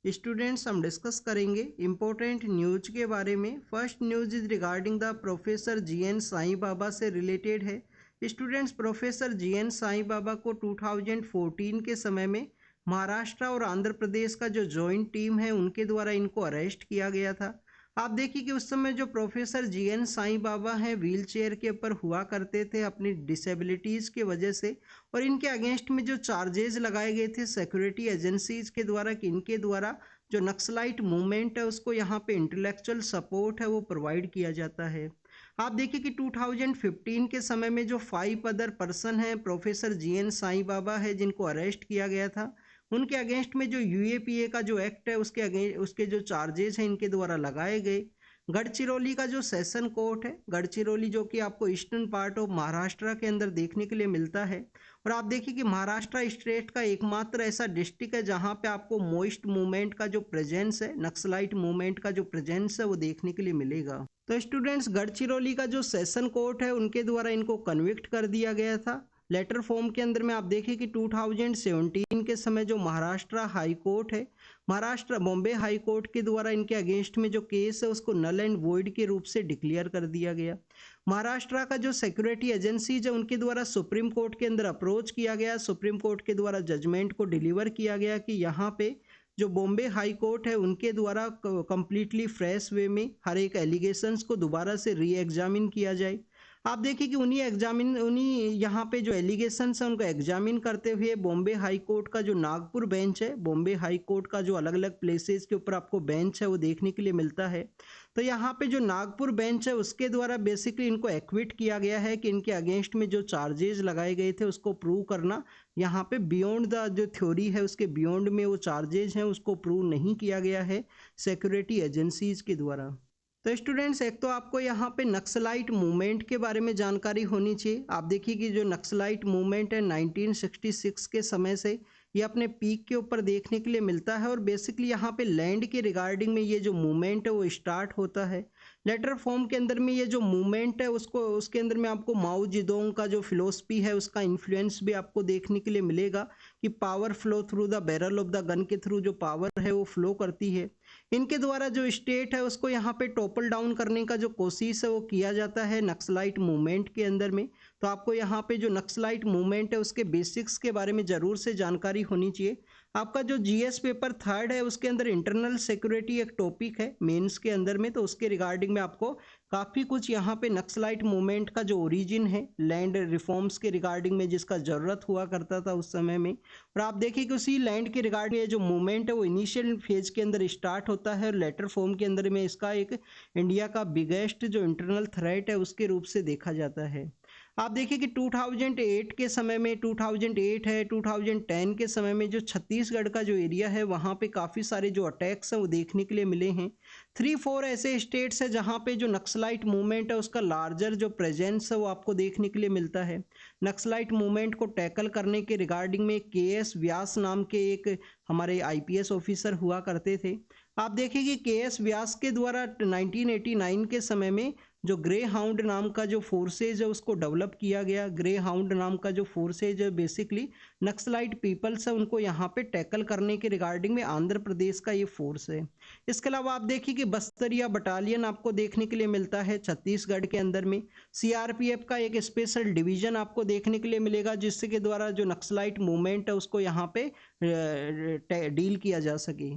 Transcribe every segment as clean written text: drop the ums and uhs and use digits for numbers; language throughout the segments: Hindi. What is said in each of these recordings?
स्टूडेंट्स हम डिस्कस करेंगे इम्पोर्टेंट न्यूज के बारे में। First news is regarding the professor GN Sai Baba से रिलेटेड है। Students, professor GN Sai Baba को 2014 के समय में महाराष्ट्र और आंध्र प्रदेश का जो जॉइंट टीम है उनके द्वारा इनको अरेस्ट किया गया था। आप देखिए कि उस समय जो प्रोफेसर जीएन साईं बाबा हैं व्हील चेयर के ऊपर हुआ करते थे अपनी डिसेबिलिटीज़ की वजह से, और इनके अगेंस्ट में जो चार्जेस लगाए गए थे सिक्योरिटी एजेंसीज के द्वारा कि इनके द्वारा जो नक्सलाइट मूवमेंट है उसको यहाँ पे इंटेलेक्चुअल सपोर्ट है वो प्रोवाइड किया जाता है। आप देखिए कि 2015 के समय में जो 5 अदर पर्सन हैं प्रोफेसर जीएन साईं बाबा है जिनको अरेस्ट किया गया था, उनके अगेंस्ट में जो यूएपीए का जो एक्ट है उसके जो चार्जेस हैं इनके द्वारा लगाए गए। गढ़चिरौली का जो सेशन कोर्ट है, गढ़चिरौली जो कि आपको ईस्टर्न पार्ट ऑफ महाराष्ट्र के अंदर देखने के लिए मिलता है, और आप देखिए कि महाराष्ट्र स्टेट का एकमात्र ऐसा डिस्ट्रिक्ट है जहां पे आपको मोइस्ट मूवमेंट का जो प्रेजेंस है, नक्सलाइट मूवमेंट का जो प्रेजेंस है वो देखने के लिए मिलेगा। तो स्टूडेंट्स, गढ़चिरौली का जो सेशन कोर्ट है उनके द्वारा इनको कन्विक्ट कर दिया गया था लेटर फॉर्म के अंदर में। आप देखिए कि 2017 के समय जो महाराष्ट्र हाई कोर्ट है, महाराष्ट्र बॉम्बे हाई कोर्ट के द्वारा इनके अगेंस्ट में जो केस है उसको नल एंड वॉइड के रूप से डिक्लेयर कर दिया गया। महाराष्ट्र का जो सिक्योरिटी एजेंसीज है उनके द्वारा सुप्रीम कोर्ट के अंदर अप्रोच किया गया, सुप्रीम कोर्ट के द्वारा जजमेंट को डिलीवर किया गया कि यहाँ पे जो बॉम्बे हाई कोर्ट है उनके द्वारा कंप्लीटली फ्रेश वे में हर एक एलिगेशंस को दोबारा से री एग्जामिन किया जाए। आप देखिए कि उन्हीं यहाँ पे जो एलिगेशंस हैं उनको एग्जामिन करते हुए बॉम्बे हाई कोर्ट का जो नागपुर बेंच है, बॉम्बे हाई कोर्ट का जो अलग अलग प्लेसेस के ऊपर आपको बेंच है वो देखने के लिए मिलता है, तो यहाँ पे जो नागपुर बेंच है उसके द्वारा बेसिकली इनको एक्विट किया गया है कि इनके अगेंस्ट में जो चार्जेस लगाए गए थे उसको प्रूव करना यहाँ पे बियॉन्ड द जो थ्योरी है उसके बियॉन्ड में वो चार्जेस हैं उसको प्रूव नहीं किया गया है सिक्योरिटी एजेंसीज के द्वारा। तो स्टूडेंट्स, एक तो आपको यहाँ पे नक्सलाइट मूवमेंट के बारे में जानकारी होनी चाहिए। आप देखिए कि जो नक्सलाइट मूवमेंट है 1966 के समय से ये अपने पीक के ऊपर देखने के लिए मिलता है, और बेसिकली यहाँ पे लैंड के रिगार्डिंग में ये जो मूवमेंट है वो स्टार्ट होता है। लेटर फॉर्म के अंदर में ये जो मूवमेंट है उसके अंदर में आपको माओ जेडोंग का जो फिलोसफी है उसका इन्फ्लुएंस भी आपको देखने के लिए मिलेगा कि power flow through the barrel of the gun के थ्रू जो पावर है वो फ्लो करती है। इनके द्वारा जो स्टेट है उसको यहाँ पे टॉपल डाउन करने का जो कोशिश है वो किया जाता है नक्सलाइट मूवमेंट के अंदर में। तो आपको यहाँ पे जो नक्सलाइट मूवमेंट है उसके बेसिक्स के बारे में ज़रूर से जानकारी होनी चाहिए। आपका जो जीएस पेपर 3rd है उसके अंदर इंटरनल सिक्योरिटी एक टॉपिक है मेंस के अंदर में, तो उसके रिगार्डिंग में आपको काफ़ी कुछ यहाँ पे नक्सलाइट मूवमेंट का जो ओरिजिन है लैंड रिफॉर्म्स के रिगार्डिंग में जिसका ज़रूरत हुआ करता था उस समय में, और आप देखिए कि उसी लैंड के रिगार्डिंग जो मूवमेंट है वो इनिशियल फेज के अंदर स्टार्ट होता है, और लेटर फॉर्म के अंदर में इसका एक इंडिया का बिगेस्ट जो इंटरनल थ्रेट है उसके रूप से देखा जाता है। आप देखिए कि 2008 के समय में 2008 है 2010 के समय में जो छत्तीसगढ़ का जो एरिया है वहाँ पे काफ़ी सारे जो अटैक्स हैं वो देखने के लिए मिले हैं। 3-4 ऐसे स्टेट्स हैं जहाँ पे जो नक्सलाइट मूवमेंट है उसका लार्जर जो प्रेजेंस है वो आपको देखने के लिए मिलता है। नक्सलाइट मूवमेंट को टैकल करने के रिगार्डिंग में KS व्यास नाम के एक हमारे IPS ऑफिसर हुआ करते थे। आप देखिए कि KS व्यास के द्वारा 1989 के समय में जो ग्रे हाउंड नाम का जो फोर्सेज है उसको डेवलप किया गया। ग्रे हाउंड नाम का जो फोर्सेज है बेसिकली नक्सलाइट पीपल्स है उनको यहाँ पे टैकल करने के रिगार्डिंग में आंध्र प्रदेश का ये फोर्स है। इसके अलावा आप देखिए कि बस्तरिया बटालियन आपको देखने के लिए मिलता है छत्तीसगढ़ के अंदर में। CRPF का एक स्पेशल डिवीजन आपको देखने के लिए मिलेगा जिसके के द्वारा जो नक्सलाइट मूवमेंट है उसको यहाँ पे डील किया जा सके।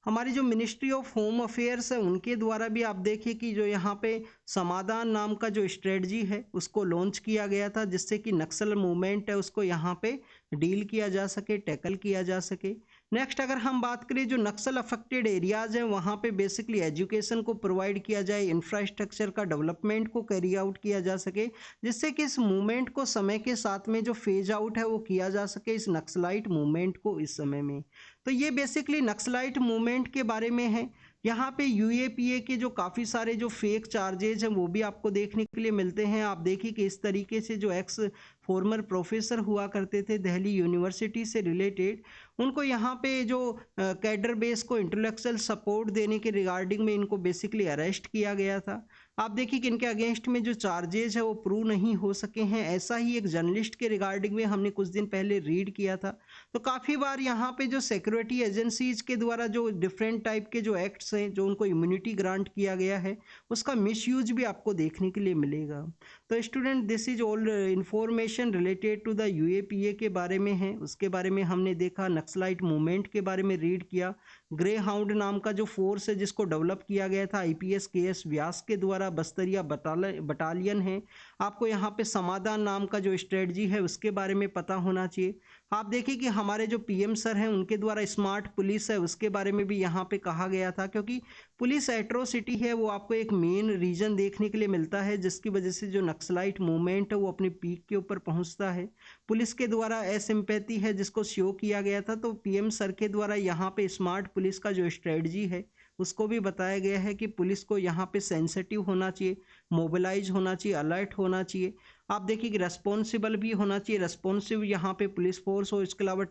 हमारी जो मिनिस्ट्री ऑफ होम अफेयर्स है उनके द्वारा भी आप देखिए कि जो यहाँ पे समाधान नाम का जो स्ट्रेटजी है उसको लॉन्च किया गया था जिससे कि नक्सल मूवमेंट है उसको यहाँ पे डील किया जा सके, टैकल किया जा सके। नेक्स्ट अगर हम बात करें जो नक्सल अफेक्टेड एरियाज़ हैं वहाँ पे बेसिकली एजुकेशन को प्रोवाइड किया जाए, इंफ्रास्ट्रक्चर का डेवलपमेंट को कैरी आउट किया जा सके जिससे कि इस मूवमेंट को समय के साथ में जो फेज आउट है वो किया जा सके इस नक्सलाइट मूवमेंट को इस समय में। तो ये बेसिकली नक्सलाइट मूवमेंट के बारे में है। यहाँ पे यूएपीए के जो काफ़ी सारे जो फेक चार्जेज हैं वो भी आपको देखने के लिए मिलते हैं। आप देखिए कि इस तरीके से जो एक्स फॉर्मर प्रोफेसर हुआ करते थे दिल्ली यूनिवर्सिटी से रिलेटेड, उनको यहाँ पे जो कैडर बेस को इंटेलेक्चुअल सपोर्ट देने के रिगार्डिंग में इनको बेसिकली अरेस्ट किया गया था। आप देखिए कि इनके अगेंस्ट में जो चार्जेज है वो प्रूव नहीं हो सके हैं। ऐसा ही एक जर्नलिस्ट के रिगार्डिंग में हमने कुछ दिन पहले रीड किया था। तो काफ़ी बार यहाँ पे जो सिक्योरिटी एजेंसीज के द्वारा जो डिफरेंट टाइप के जो एक्ट्स हैं, जो उनको इम्यूनिटी ग्रांट किया गया है, उसका मिसयूज भी आपको देखने के लिए मिलेगा। तो student, this is all information related to the UAPA के बारे में है। उसके बारे में हमने देखा, नक्सलाइट मूवमेंट के बारे में रीड किया, ग्रे हाउंड नाम का जो फोर्स है जिसको डेवलप किया गया था आईपीएस केएस व्यास के द्वारा, बस्तरिया बटालियन है। आपको यहाँ पे समाधान नाम का जो स्ट्रेटजी है उसके बारे में पता होना चाहिए। आप देखिए कि हमारे जो पीएम सर हैं उनके द्वारा स्मार्ट पुलिस है उसके बारे में भी यहाँ पे कहा गया था, क्योंकि पुलिस एट्रोसिटी है वो आपको एक मेन रीजन देखने के लिए मिलता है जिसकी वजह से जो नक्सलाइट मूवमेंट है वो अपने पीक के ऊपर पहुंचता है। पुलिस के द्वारा एसिम्पैथी है जिसको शो किया गया था। तो पीएम सर के द्वारा यहाँ पे स्मार्ट पुलिस का जो स्ट्रेटजी है उसको भी बताया गया है कि पुलिस को यहाँ पे सेंसिटिव होना चाहिए, मोबिलाइज होना चाहिए, अलर्ट होना चाहिए। आप देखिए कि रेस्पॉन्सिबल भी होना चाहिए, रेस्पॉन्सिव यहाँ पे पुलिस फोर्स हो। इसके अलावा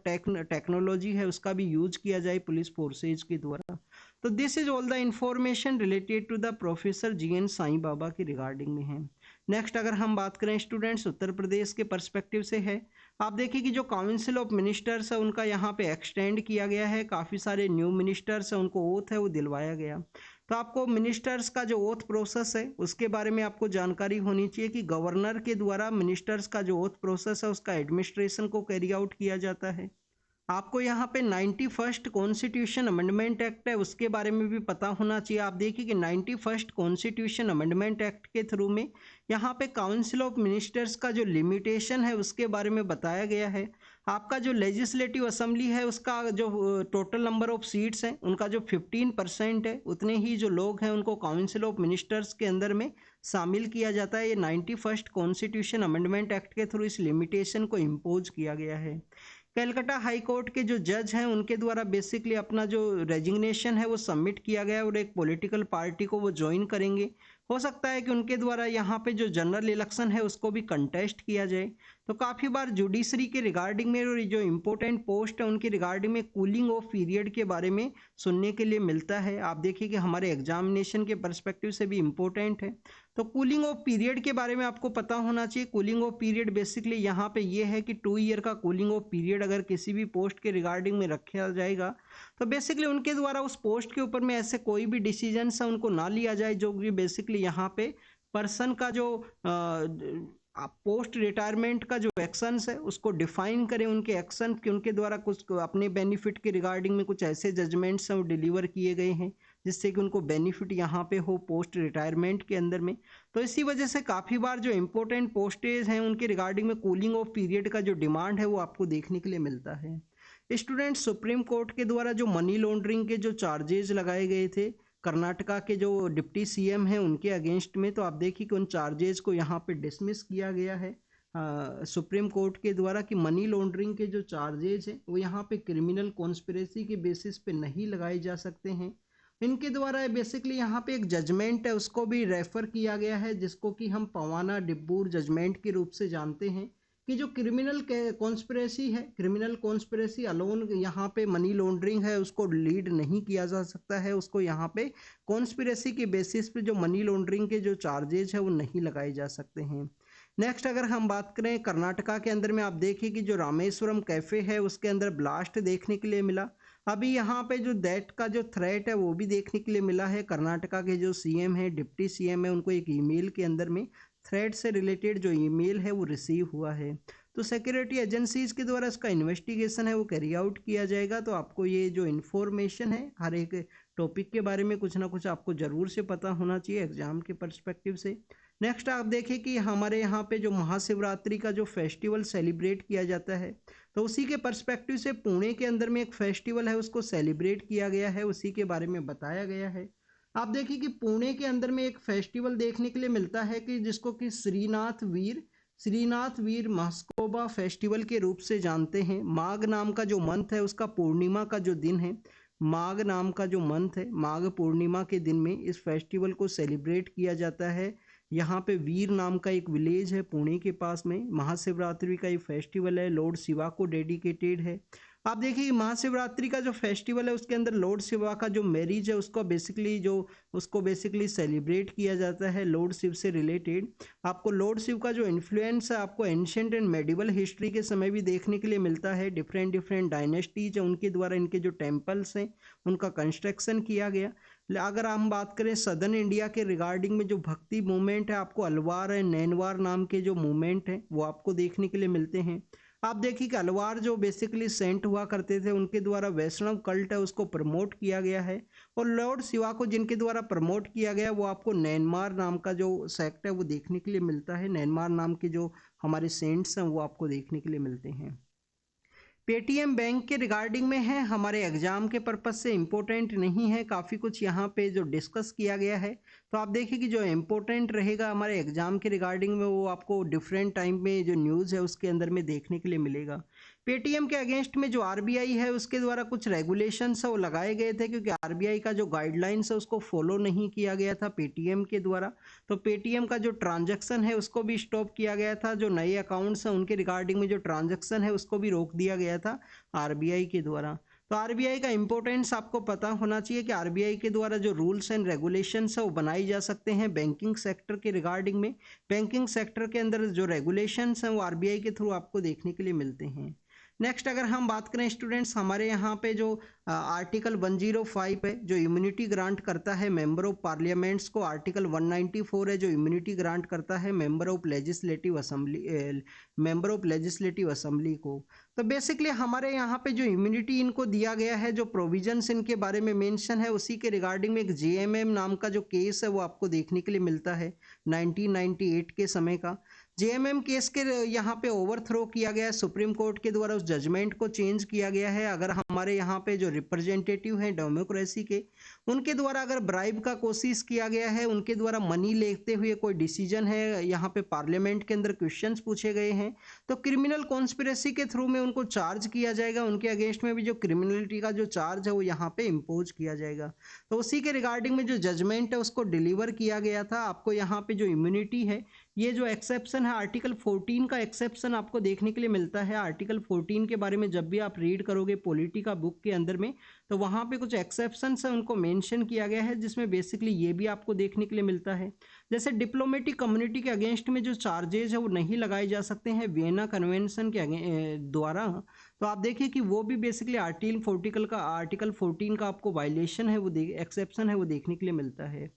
टेक्नोलॉजी है उसका भी यूज किया जाए पुलिस फोर्सेज के द्वारा। तो this is all the information related to the professor GN Sai Baba के रिगार्डिंग में है। नेक्स्ट अगर हम बात करें स्टूडेंट्स उत्तर प्रदेश के पर्सपेक्टिव से है। आप देखिए कि जो काउंसिल ऑफ मिनिस्टर्स है उनका यहाँ पे एक्सटेंड किया गया है। काफ़ी सारे न्यू मिनिस्टर्स है, उनको ओथ है वो दिलवाया गया। तो आपको मिनिस्टर्स का जो ओथ प्रोसेस है उसके बारे में आपको जानकारी होनी चाहिए कि गवर्नर के द्वारा मिनिस्टर्स का जो ओथ प्रोसेस है उसका एडमिनिस्ट्रेशन को कैरी आउट किया जाता है। आपको यहाँ पे 91st कॉन्स्टिट्यूशन अमेंडमेंट एक्ट है उसके बारे में भी पता होना चाहिए। आप देखिए कि 91st कॉन्स्टिट्यूशन अमेंडमेंट एक्ट के थ्रू में यहाँ पे काउंसिल ऑफ मिनिस्टर्स का जो लिमिटेशन है उसके बारे में बताया गया है। आपका जो लेजिस्लेटिव असेंबली है उसका जो टोटल नंबर ऑफ सीट्स हैं उनका जो 15% है, उतने ही जो लोग हैं उनको काउंसिल ऑफ मिनिस्टर्स के अंदर में शामिल किया जाता है। ये 91st कॉन्स्टिट्यूशन अमेंडमेंट एक्ट के थ्रू इस लिमिटेशन को इम्पोज किया गया है। कलकत्ता हाई कोर्ट के जो जज हैं उनके द्वारा बेसिकली अपना जो रेजिग्नेशन है वो सबमिट किया गया और एक पॉलिटिकल पार्टी को वो ज्वाइन करेंगे। हो सकता है कि उनके द्वारा यहाँ पे जो जनरल इलेक्शन है उसको भी कंटेस्ट किया जाए। तो काफ़ी बार जुडिशरी के रिगार्डिंग में और जो इम्पोर्टेंट पोस्ट है उनकी रिगार्डिंग में कूलिंग ऑफ पीरियड के बारे में सुनने के लिए मिलता है। आप देखिए कि हमारे एग्जामिनेशन के पर्सपेक्टिव से भी इम्पोर्टेंट है। तो कूलिंग ऑफ पीरियड के बारे में आपको पता होना चाहिए। कूलिंग ऑफ पीरियड बेसिकली यहाँ पे ये है कि 2 ईयर का कूलिंग ऑफ पीरियड अगर किसी भी पोस्ट के रिगार्डिंग में रखा जाएगा तो बेसिकली उनके द्वारा उस पोस्ट के ऊपर में ऐसे कोई भी डिसीजन है उनको ना लिया जाए जो कि बेसिकली यहाँ पे पर्सन का जो पोस्ट रिटायरमेंट का जो एक्शंस है उसको डिफाइन करें। उनके एक्शन के उनके द्वारा कुछ अपने बेनिफिट के रिगार्डिंग में कुछ ऐसे जजमेंट्स हैं वो डिलीवर किए गए हैं जिससे कि उनको बेनिफिट यहाँ पे हो पोस्ट रिटायरमेंट के अंदर में। तो इसी वजह से काफ़ी बार जो इंपॉर्टेंट पोस्टेज हैं उनके रिगार्डिंग में कूलिंग ऑफ पीरियड का जो डिमांड है वो आपको देखने के लिए मिलता है। स्टूडेंट, सुप्रीम कोर्ट के द्वारा जो मनी लॉन्ड्रिंग के जो चार्जेज लगाए गए थे कर्नाटका के जो डिप्टी सीएम हैं उनके अगेंस्ट में, तो आप देखिए कि उन चार्जेज को यहाँ पे डिसमिस किया गया है सुप्रीम कोर्ट के द्वारा कि मनी लॉन्ड्रिंग के जो चार्जेज हैं वो यहाँ पे क्रिमिनल कॉन्स्पिरेसी के बेसिस पे नहीं लगाए जा सकते हैं। इनके द्वारा बेसिकली यहाँ पे एक जजमेंट है उसको भी रेफर किया गया है जिसको कि हम पवाना डिब्बूर जजमेंट के रूप से जानते हैं कि जो क्रिमिनल कॉन्स्पिरेसी है, क्रिमिनल कॉन्स्पिरेसी अलोन यहाँ पे मनी लॉन्ड्रिंग है उसको लीड नहीं किया जा सकता है। उसको यहाँ पे कॉन्स्पिरेसी के बेसिस पे जो मनी लॉन्ड्रिंग के जो चार्जेज है वो नहीं लगाए जा सकते हैं। नेक्स्ट अगर हम बात करें कर्नाटका के अंदर में, आप देखिए कि जो रामेश्वरम कैफ़े है उसके अंदर ब्लास्ट देखने के लिए मिला। अभी यहाँ पे जो दैट का जो थ्रेट है वो भी देखने के लिए मिला है। कर्नाटका के जो सीएम है, डिप्टी सीएम है, उनको एक ईमेल के अंदर में थ्रेट से रिलेटेड जो ईमेल है वो रिसीव हुआ है। तो सिक्योरिटी एजेंसीज के द्वारा इसका इन्वेस्टिगेशन है वो कैरी आउट किया जाएगा। तो आपको ये जो इन्फॉर्मेशन है हर एक टॉपिक के बारे में कुछ ना कुछ आपको ज़रूर से पता होना चाहिए एग्जाम के पर्सपेक्टिव से। नेक्स्ट आप देखिए कि हमारे यहाँ पे जो महाशिवरात्रि का जो फेस्टिवल सेलिब्रेट किया जाता है तो उसी के पर्सपेक्टिव से पुणे के अंदर में एक फेस्टिवल है उसको सेलिब्रेट किया गया है, उसी के बारे में बताया गया है। आप देखिए कि पुणे के अंदर में एक फेस्टिवल देखने के लिए मिलता है कि जिसको कि श्रीनाथ वीर मस्कोबा फेस्टिवल के रूप से जानते हैं। माघ नाम का जो मंथ है उसका पूर्णिमा का जो दिन है, माघ नाम का जो मंथ है, माघ पूर्णिमा के दिन में इस फेस्टिवल को सेलिब्रेट किया जाता है। यहाँ पे वीर नाम का एक विलेज है पुणे के पास में। महाशिवरात्रि का ये फेस्टिवल है, लॉर्ड शिवा को डेडिकेटेड है। आप देखिए कि महाशिवरात्रि का जो फेस्टिवल है उसके अंदर लॉर्ड शिवा का जो मैरिज है उसको बेसिकली सेलिब्रेट किया जाता है लॉर्ड शिव से रिलेटेड। आपको लॉर्ड शिव का जो इन्फ्लुएंस है आपको एंशिएंट एंड मेडिवल हिस्ट्री के समय भी देखने के लिए मिलता है। डिफरेंट डिफरेंट डायनेस्टीज है उनके द्वारा इनके जो टेम्पल्स हैं उनका कंस्ट्रक्शन किया गया। अगर हम बात करें सदर्न इंडिया के रिगार्डिंग में जो भक्ति मूवमेंट है आपको अलवार है नैनवार नाम के जो मूवमेंट है वो आपको देखने के लिए मिलते हैं। आप देखिए कि अलवार जो बेसिकली सेंट हुआ करते थे उनके द्वारा वैष्णव कल्ट है उसको प्रमोट किया गया है। और लॉर्ड शिवा को जिनके द्वारा प्रमोट किया गया वो आपको नैनमार नाम का जो सेक्ट है वो देखने के लिए मिलता है। नैनमार नाम के जो हमारे सेंट्स हैं वो आपको देखने के लिए मिलते हैं। पेटीएम बैंक के रिगार्डिंग में है, हमारे एग्जाम के पर्पज से इम्पोर्टेंट नहीं है, काफ़ी कुछ यहाँ पे जो डिस्कस किया गया है। तो आप देखिए कि जो इम्पोर्टेंट रहेगा हमारे एग्जाम के रिगार्डिंग में वो आपको डिफरेंट टाइम में जो न्यूज़ है उसके अंदर में देखने के लिए मिलेगा। पेटीएम के अगेंस्ट में जो आरबीआई है उसके द्वारा कुछ रेगुलेशंस है वो लगाए गए थे क्योंकि आरबीआई का जो गाइडलाइंस है उसको फॉलो नहीं किया गया था पेटीएम के द्वारा। तो पेटीएम का जो ट्रांजैक्शन है उसको भी स्टॉप किया गया था। जो नए अकाउंट्स हैं उनके रिगार्डिंग में जो ट्रांजैक्शन है उसको भी रोक दिया गया था आरबीआई के द्वारा। तो आरबीआई का इंपॉर्टेंस आपको पता होना चाहिए कि आरबीआई के द्वारा जो रूल्स एंड रेगुलेशंस है वो बनाई जा सकते हैं बैंकिंग सेक्टर के रिगार्डिंग में। बैंकिंग सेक्टर के अंदर जो रेगुलेशंस हैं वो आरबीआई के थ्रू आपको देखने के लिए मिलते हैं। नेक्स्ट अगर हम बात करें स्टूडेंट्स हमारे यहाँ पे जो आर्टिकल 105 है जो इम्यूनिटी ग्रांट करता है मेंबर ऑफ पार्लियामेंट्स को। आर्टिकल 194 है जो इम्यूनिटी ग्रांट करता है मेंबर ऑफ लेजिस्लेटिव असेंबली को। तो बेसिकली हमारे यहाँ पे जो इम्यूनिटी इनको दिया गया है जो प्रोविजंस इनके बारे में मेंशन है उसी के रिगार्डिंग में एक जेएमएम नाम का जो केस है वो आपको देखने के लिए मिलता है 1998 के समय का। जेएमएम केस के यहाँ पे ओवरथ्रो किया गया है सुप्रीम कोर्ट के द्वारा, उस जजमेंट को चेंज किया गया है। अगर हमारे यहाँ पे जो रिप्रेजेंटेटिव हैं डेमोक्रेसी के उनके द्वारा अगर ब्राइब का कोशिश किया गया है, उनके द्वारा मनी लेते हुए कोई डिसीजन है, यहाँ पे पार्लियामेंट के अंदर क्वेश्चंस पूछे गए हैं तो क्रिमिनल कॉन्स्पिरेसी के थ्रू में उनको चार्ज किया जाएगा। उनके अगेंस्ट में भी जो क्रिमिनलिटी का जो चार्ज है वो यहाँ पे इम्पोज किया जाएगा। तो उसी के रिगार्डिंग में जो जजमेंट है उसको डिलीवर किया गया था। आपको यहाँ पे जो इम्यूनिटी है ये जो एक्सेप्शन है आर्टिकल 14 का एक्सेप्शन आपको देखने के लिए मिलता है। आर्टिकल 14 के बारे में जब भी आप रीड करोगे पॉलिटी का बुक के अंदर में तो वहाँ पे कुछ एक्सेप्शंस है उनको मेंशन किया गया है जिसमें बेसिकली ये भी आपको देखने के लिए मिलता है। जैसे डिप्लोमेटिक कम्युनिटी के अगेंस्ट में जो चार्जेज है वो नहीं लगाए जा सकते हैं वियना कन्वेंशन के द्वारा। तो आप देखिए कि वो भी बेसिकली आर्टिकल 14 का आपको वायलेशन है वो एक्सेप्शन है वो देखने के लिए मिलता है।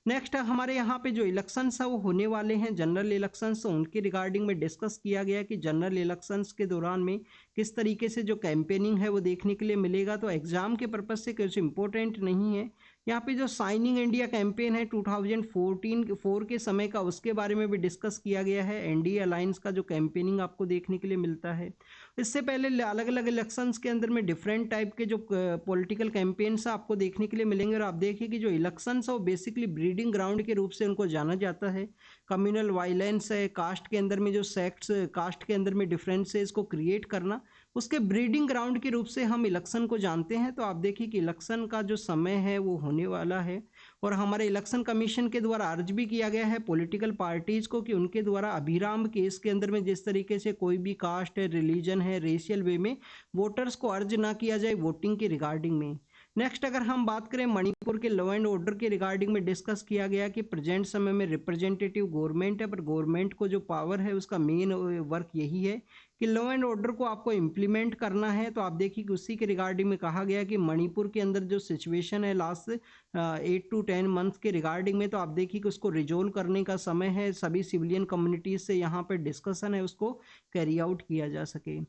नेक्स्ट हमारे यहाँ पे जो इलेक्शंस है वो होने वाले हैं जनरल इलेक्शंस, तो उनके रिगार्डिंग में डिस्कस किया गया कि जनरल इलेक्शंस के दौरान में किस तरीके से जो कैंपेनिंग है वो देखने के लिए मिलेगा। तो एग्जाम के पर्पज से कुछ इंपॉर्टेंट नहीं है। यहाँ पे जो साइनिंग इंडिया कैंपेन है 2014 के समय का उसके बारे में भी डिस्कस किया गया है। एनडीए अलायंस का जो कैंपेनिंग आपको देखने के लिए मिलता है। इससे पहले अलग अलग इलेक्शंस के अंदर में डिफरेंट टाइप के जो पॉलिटिकल कैंपेन्स आपको देखने के लिए मिलेंगे। और आप देखिए कि जो इलेक्शंस है वो बेसिकली ब्रीडिंग ग्राउंड के रूप से उनको जाना जाता है। कम्युनल वायलेंस है, कास्ट के अंदर में जो सेक्ट्स कास्ट के अंदर में डिफरेंसेस को क्रिएट करना, उसके ब्रीडिंग ग्राउंड के रूप से हम इलेक्शन को जानते हैं। तो आप देखिए कि इलेक्शन का जो समय है वो होने वाला है और हमारे इलेक्शन कमीशन के द्वारा अर्ज भी किया गया है पॉलिटिकल पार्टीज को कि उनके द्वारा अभिराम केस के अंदर में जिस तरीके से कोई भी कास्ट है, रिलीजन है, रेशियल वे में वोटर्स को अर्ज ना किया जाए वोटिंग के रिगार्डिंग में। नेक्स्ट अगर हम बात करें मणिपुर के लॉ एंड ऑर्डर के रिगार्डिंग में डिस्कस किया गया कि प्रेजेंट समय में रिप्रेजेंटेटिव गवर्नमेंट है पर गवर्नमेंट को जो पावर है उसका मेन वर्क यही है कि लॉ एंड ऑर्डर को आपको इम्प्लीमेंट करना है। तो आप देखिए कि उसी के रिगार्डिंग में कहा गया कि मणिपुर के अंदर जो सिचुएशन है लास्ट 8 to 10 मंथ्स के रिगार्डिंग में, तो आप देखिए कि उसको रिजोल्व करने का समय है। सभी सिविलियन कम्युनिटीज से यहाँ पर डिस्कशन है उसको कैरी आउट किया जा सके।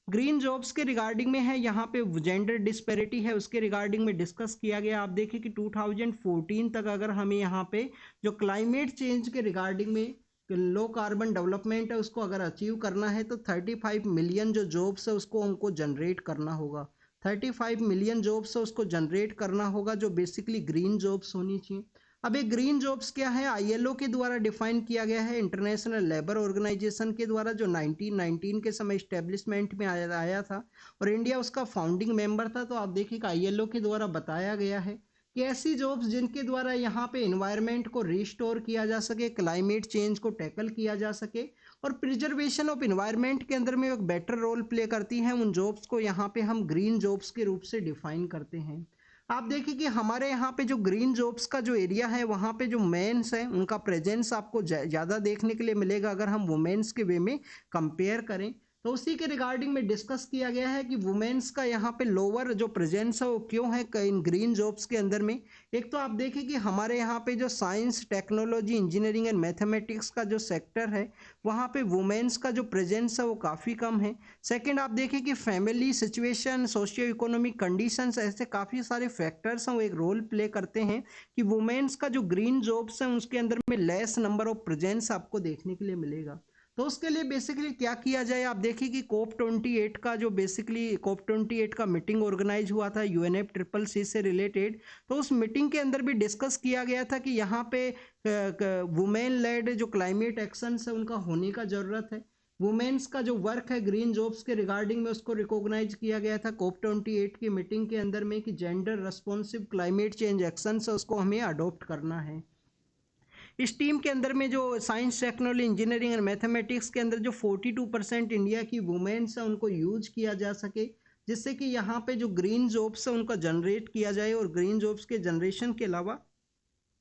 ग्रीन जॉब्स के रिगार्डिंग में है, यहाँ पे जेंडर डिस्पैरिटी है उसके रिगार्डिंग में डिस्कस किया गया। आप देखिए कि 2014 तक अगर हमें यहाँ पे जो क्लाइमेट चेंज के रिगार्डिंग में लो कार्बन डेवलपमेंट है उसको अगर अचीव करना है तो 35 मिलियन जो जॉब्स है उसको हमको जनरेट करना होगा। 35 मिलियन जॉब्स है उसको जनरेट करना होगा जो बेसिकली ग्रीन जॉब्स होनी चाहिए। अब ये ग्रीन जॉब्स क्या है, आईएलओ के द्वारा डिफाइन किया गया है, इंटरनेशनल लेबर ऑर्गेनाइजेशन के द्वारा, जो 1919 के समय इस्टेब्लिशमेंट में आया था और इंडिया उसका फाउंडिंग मेंबर था। तो आप देखिए कि आईएलओ के द्वारा बताया गया है कि ऐसी जॉब्स जिनके द्वारा यहाँ पे इन्वायरमेंट को रिस्टोर किया जा सके, क्लाइमेट चेंज को टैकल किया जा सके और प्रिजर्वेशन ऑफ इन्वायरमेंट के अंदर में एक बेटर रोल प्ले करती हैं। उन जॉब्स को यहाँ पे हम ग्रीन जॉब्स के रूप से डिफाइन करते हैं। आप देखिए कि हमारे यहाँ पे जो ग्रीन जॉब्स का जो एरिया है वहाँ पे जो मेंस है उनका प्रेजेंस आपको ज़्यादा देखने के लिए मिलेगा अगर हम वुमेन्स के वे में कंपेयर करें। तो उसी के रिगार्डिंग में डिस्कस किया गया है कि वुमेन्स का यहाँ पे लोअर जो प्रेजेंस है वो क्यों है इन ग्रीन जॉब्स के अंदर में। एक तो आप देखिए कि हमारे यहाँ पे जो science, technology, engineering and mathematics का जो सेक्टर है वहाँ पे वुमेन्स का जो प्रेजेंस है वो काफ़ी कम है। सेकंड, आप देखिए कि family situation, socio economic conditions, ऐसे काफ़ी सारे फैक्टर्स हैं वो एक रोल प्ले करते हैं कि वुमेन्स का जो ग्रीन जॉब्स हैं उसके अंदर में लेस नंबर ऑफ प्रेजेंस आपको देखने के लिए मिलेगा। तो उसके लिए बेसिकली क्या किया जाए, आप देखिए कि COP28 का जो बेसिकली COP28 का मीटिंग ऑर्गेनाइज हुआ था UNFCCC से रिलेटेड। तो उस मीटिंग के अंदर भी डिस्कस किया गया था कि यहाँ पे वुमेन लेड जो क्लाइमेट एक्शंस है उनका होने का ज़रूरत है। वुमेन्स का जो वर्क है ग्रीन जॉब्स के रिगार्डिंग में उसको रिकॉग्नाइज किया गया था COP28 की मीटिंग के अंदर में कि gender responsive climate change actions है उसको हमें अडॉप्ट करना है। इस टीम के अंदर में जो साइंस, टेक्नोलॉजी, इंजीनियरिंग और मैथमेटिक्स के अंदर जो 42% इंडिया की वुमेन्स हैं उनको यूज किया जा सके, जिससे कि यहाँ पे जो ग्रीन जॉब्स है उनका जनरेट किया जाए और ग्रीन जॉब्स के जनरेशन के अलावा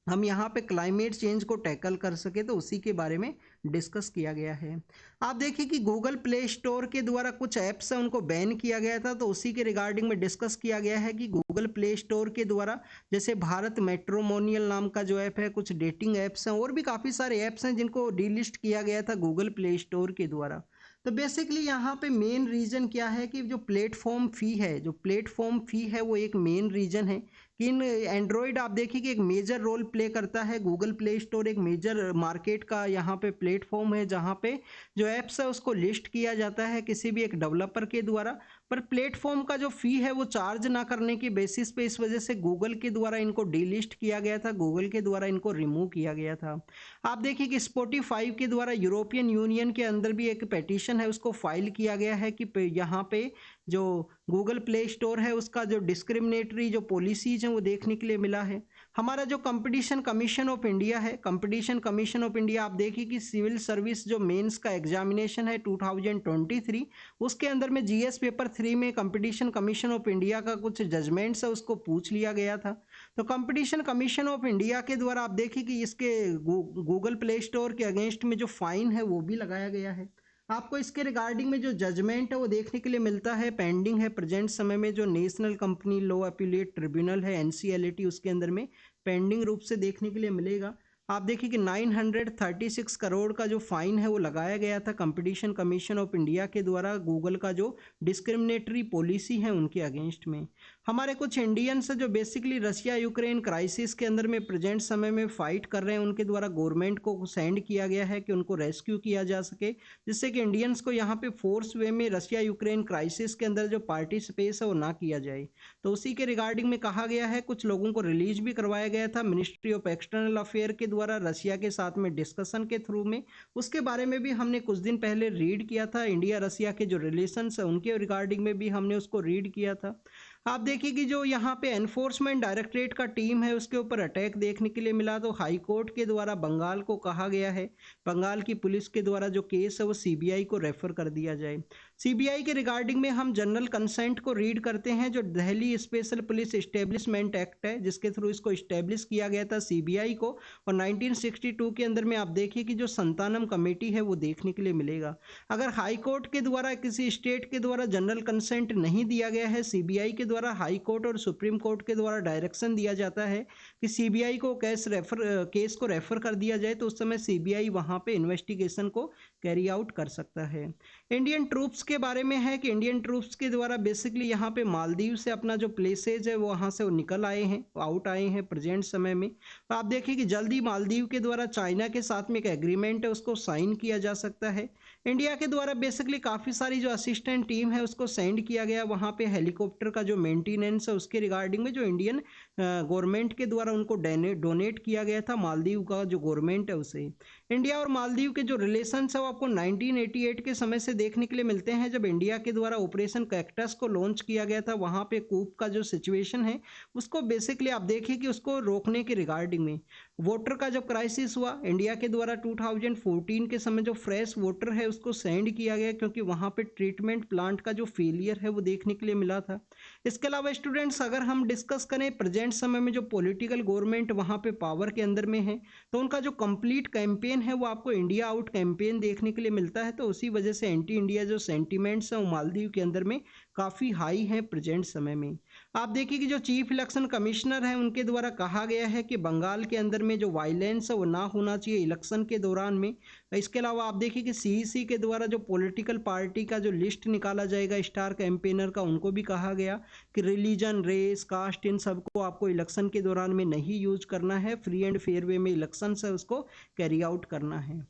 हम यहाँ पे क्लाइमेट चेंज को टैकल कर सके। तो उसी के बारे में डिस्कस किया गया है। आप देखिए कि गूगल प्ले स्टोर के द्वारा कुछ ऐप्स हैं उनको बैन किया गया था। तो उसी के रिगार्डिंग में डिस्कस किया गया है कि गूगल प्ले स्टोर के द्वारा जैसे भारत मैट्रोमोनियल नाम का जो ऐप है, कुछ डेटिंग ऐप्स हैं और भी काफ़ी सारे ऐप्स हैं जिनको डिलिस्ट किया गया था गूगल प्ले स्टोर के द्वारा। तो बेसिकली यहाँ पे मेन रीज़न क्या है कि जो प्लेटफॉर्म फ़ी है वो एक मेन रीज़न है कि इन एंड्रॉयड, आप देखिए कि एक मेजर रोल प्ले करता है। गूगल प्ले स्टोर एक मेजर मार्केट का यहाँ पे प्लेटफॉर्म है जहाँ पे जो ऐप्स है उसको लिस्ट किया जाता है किसी भी एक डेवलपर के द्वारा, पर प्लेटफॉर्म का जो फ़ी है वो चार्ज ना करने की बेसिस पे इस वजह से गूगल के द्वारा इनको डिलिस्ट किया गया था, गूगल के द्वारा इनको रिमूव किया गया था। आप देखिए कि स्पॉटिफाई के द्वारा यूरोपियन यूनियन के अंदर भी एक पेटिशन है उसको फाइल किया गया है कि यहाँ पे जो गूगल प्ले स्टोर है उसका जो डिस्क्रिमिनेटरी जो पॉलिसीज हैं वो देखने के लिए मिला है। हमारा जो कंपटीशन कमीशन ऑफ इंडिया है, कंपटीशन कमीशन ऑफ इंडिया, आप देखिए कि सिविल सर्विस जो मेंस का एग्जामिनेशन है 2023 उसके अंदर में GS पेपर 3 में कंपटीशन कमीशन ऑफ इंडिया का कुछ जजमेंट्स है उसको पूछ लिया गया था। तो कंपटीशन कमीशन ऑफ इंडिया के द्वारा आप देखिए कि इसके गूगल प्ले स्टोर के अगेंस्ट में जो फाइन है वो भी लगाया गया है। आपको इसके रिगार्डिंग में जो जजमेंट है वो देखने के लिए मिलता है, पेंडिंग है प्रेजेंट समय में जो national company law appellate tribunal है NCLAT उसके अंदर में पेंडिंग रूप से देखने के लिए मिलेगा। आप देखिए कि 936 करोड़ का जो फाइन है वो लगाया गया था कंपटीशन कमीशन ऑफ इंडिया के द्वारा गूगल का जो डिस्क्रिमिनेटरी पॉलिसी है उनके अगेंस्ट में। हमारे कुछ इंडियंस जो बेसिकली रशिया यूक्रेन क्राइसिस के अंदर में प्रेजेंट समय में फाइट कर रहे हैं उनके द्वारा गवर्नमेंट को सेंड किया गया है कि उनको रेस्क्यू किया जा सके, जिससे कि इंडियंस को यहाँ पे फोर्स वे में रशिया यूक्रेन क्राइसिस के अंदर जो पार्टिसिपेट है वो ना किया जाए। तो उसी के रिगार्डिंग में कहा गया है, कुछ लोगों को रिलीज भी करवाया गया था मिनिस्ट्री ऑफ एक्सटर्नल अफेयर के द्वारा रशिया के साथ में डिस्कशन के थ्रू में। उसके बारे में भी हमने कुछ दिन पहले रीड किया था, इंडिया रशिया के जो रिलेशंस है उनके रिगार्डिंग में भी हमने उसको रीड किया था। आप देखिए कि जो यहाँ पे एनफोर्समेंट डायरेक्टरेट का टीम है उसके ऊपर अटैक देखने के लिए मिला। तो हाई कोर्ट के द्वारा बंगाल को कहा गया है, बंगाल की पुलिस के द्वारा जो केस है वो CBI को रेफर कर दिया जाए। CBI के रिगार्डिंग में हम जनरल कंसेंट को रीड करते हैं, जो Delhi special police establishment act है जिसके थ्रू इसको इस्टेब्लिश किया गया था CBI को। और 1962 के अंदर में आप देखिए कि जो संतानम कमेटी है वो देखने के लिए मिलेगा। अगर हाई कोर्ट के द्वारा किसी स्टेट के द्वारा जनरल कंसेंट नहीं दिया गया है, CBI के द्वारा हाई कोर्ट और सुप्रीम कोर्ट के द्वारा डायरेक्शन दिया जाता है कि CBI को केस को रेफर कर दिया जाए, तो उस समय CBI वहां पे इन्वेस्टिगेशन को कैरी आउट कर सकता है। इंडियन ट्रूप्स के बारे में है कि इंडियन ट्रूप्स के द्वारा बेसिकली यहाँ पे मालदीव से अपना जो प्लेसेज है वो वहाँ से वो निकल आए हैं, आउट आए हैं प्रेजेंट समय में। तो आप देखिए कि जल्दी मालदीव के द्वारा चाइना के साथ में एक एग्रीमेंट है उसको साइन किया जा सकता है। इंडिया के द्वारा बेसिकली काफ़ी सारी जो असिस्टेंट टीम है उसको सेंड किया गया वहाँ पे हेलीकॉप्टर का जो मेंटेनेंस है उसके रिगार्डिंग में, जो इंडियन गवर्नमेंट के द्वारा उनको डोनेट किया गया था मालदीव का जो गवर्नमेंट है उसे। इंडिया और मालदीव के जो रिलेशंस है वो आपको 1988 के समय से देखने के लिए मिलते हैं, जब इंडिया के द्वारा ऑपरेशन कैक्टस को लॉन्च किया गया था। वहाँ पे कूप का जो सिचुएशन है उसको बेसिकली आप देखिए कि उसको रोकने के रिगार्डिंग में वाटर का जब क्राइसिस हुआ इंडिया के द्वारा 2014 के समय जो फ्रेश वाटर है उसको सेंड किया गया, क्योंकि वहाँ पे ट्रीटमेंट प्लांट का जो फेलियर है वो देखने के लिए मिला था। इसके अलावा स्टूडेंट्स अगर हम डिस्कस करें प्रेजेंट समय में जो पॉलिटिकल गवर्नमेंट वहाँ पे पावर के अंदर में है, तो उनका जो कंप्लीट कैंपेन है वो आपको इंडिया आउट कैंपेन देखने के लिए मिलता है। तो उसी वजह से एंटी इंडिया जो सेंटिमेंट्स हैं वो मालदीव के अंदर में काफ़ी हाई है प्रेजेंट समय में। आप देखिए कि जो चीफ इलेक्शन कमिश्नर है उनके द्वारा कहा गया है कि बंगाल के अंदर में जो वायलेंस है वो ना होना चाहिए इलेक्शन के दौरान में। इसके अलावा आप देखिए कि सीईसी के द्वारा जो पॉलिटिकल पार्टी का जो लिस्ट निकाला जाएगा स्टार कैंपेनर का, उनको भी कहा गया कि रिलीजन, रेस, कास्ट इन सबको आपको इलेक्शन के दौरान में नहीं यूज करना है, फ्री एंड फेयर वे में इलेक्शन है उसको कैरी आउट करना है।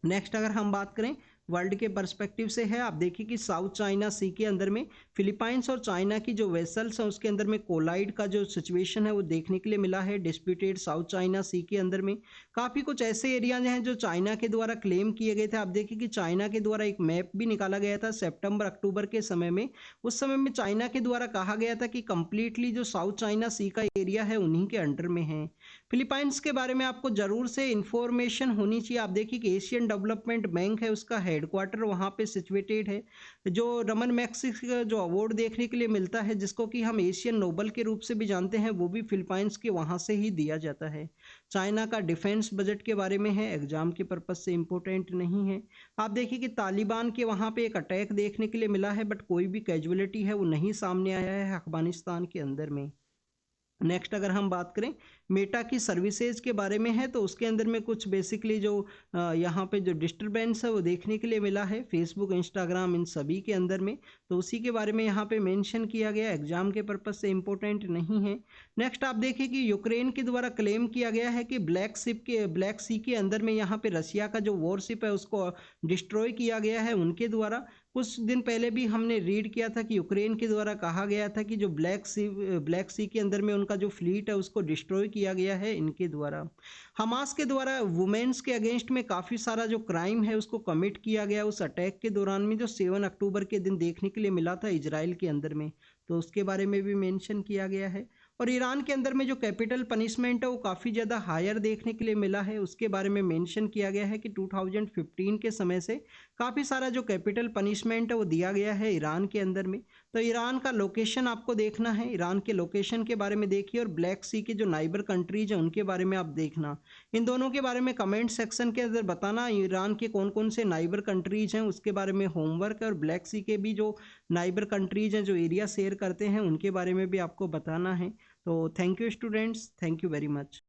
नेक्स्ट अगर हम बात करें वर्ल्ड के पर्सपेक्टिव से है, आप देखिए कि साउथ चाइना सी के अंदर में फिलीपाइंस और चाइना की जो वेसल्स हैं उसके अंदर में कोलाइड का जो सिचुएशन है वो देखने के लिए मिला है डिस्प्यूटेड साउथ चाइना सी के अंदर में। काफ़ी कुछ ऐसे एरियाज हैं जो चाइना के द्वारा क्लेम किए गए थे। आप देखिए कि चाइना के द्वारा एक मैप भी निकाला गया था सितंबर अक्टूबर के समय में। उस समय में चाइना के द्वारा कहा गया था कि कंप्लीटली जो साउथ चाइना सी का एरिया है उन्हीं के अंडर में है। फिलीपाइंस के बारे में आपको जरूर से इंफॉर्मेशन होनी चाहिए। आप देखिए कि एशियन डेवलपमेंट बैंक है उसका हेडक्वार्टर वहाँ पे सिचुएटेड है। जो रमन मैग्सेसे का जो अवार्ड देखने के लिए मिलता है जिसको कि हम एशियन नोबल के रूप से भी जानते हैं, वो भी फिलीपाइंस के वहाँ से ही दिया जाता है। चाइना का डिफेंस बजट के बारे में है, एग्जाम के पर्पज से इंपॉर्टेंट नहीं है। आप देखिए कि तालिबान के वहाँ पे एक अटैक देखने के लिए मिला है, बट कोई भी कैजुअलिटी है वो नहीं सामने आया है अफगानिस्तान के अंदर में। नेक्स्ट अगर हम बात करें मेटा की सर्विसेज के बारे में है, तो उसके अंदर में कुछ बेसिकली जो यहाँ पे जो डिस्टरबेंस है वो देखने के लिए मिला है फेसबुक, इंस्टाग्राम इन सभी के अंदर में, तो उसी के बारे में यहाँ पे मेंशन किया गया, एग्जाम के पर्पज से इंपॉर्टेंट नहीं है। नेक्स्ट आप देखिए कि यूक्रेन के द्वारा क्लेम किया गया है कि ब्लैक सी के अंदर में यहाँ पे रशिया का जो वॉरशिप है उसको डिस्ट्रॉय किया गया है उनके द्वारा। कुछ दिन पहले भी हमने रीड किया था कि यूक्रेन के द्वारा कहा गया था कि जो ब्लैक सी के अंदर में उनका जो फ्लीट है उसको डिस्ट्रॉय किया गया है इनके द्वारा। हमास के द्वारा वुमेन्स के अगेंस्ट में काफ़ी सारा जो क्राइम है उसको कमिट किया गया उस अटैक के दौरान में, जो 7 अक्टूबर के दिन देखने के लिए मिला था इजराइल के अंदर में, तो उसके बारे में भी मेंशन किया गया है। और ईरान के अंदर में जो कैपिटल पनिशमेंट है वो काफ़ी ज़्यादा हायर देखने के लिए मिला है, उसके बारे में मेंशन किया गया है कि 2015 के समय से काफ़ी सारा जो कैपिटल पनिशमेंट है वो दिया गया है ईरान के अंदर में। तो ईरान का लोकेशन आपको देखना है, ईरान के लोकेशन के बारे में देखिए, और ब्लैक सी के जो नाइबर कंट्रीज हैं उनके बारे में आप देखना। इन दोनों के बारे में कमेंट सेक्शन के अंदर बताना, ईरान के कौन कौन से नाइबर कंट्रीज हैं उसके बारे में होमवर्क है, और ब्लैक सी के भी जो नाइबर कंट्रीज हैं जो एरिया शेयर करते हैं उनके बारे में भी आपको बताना है। तो thank you students, thank you very much.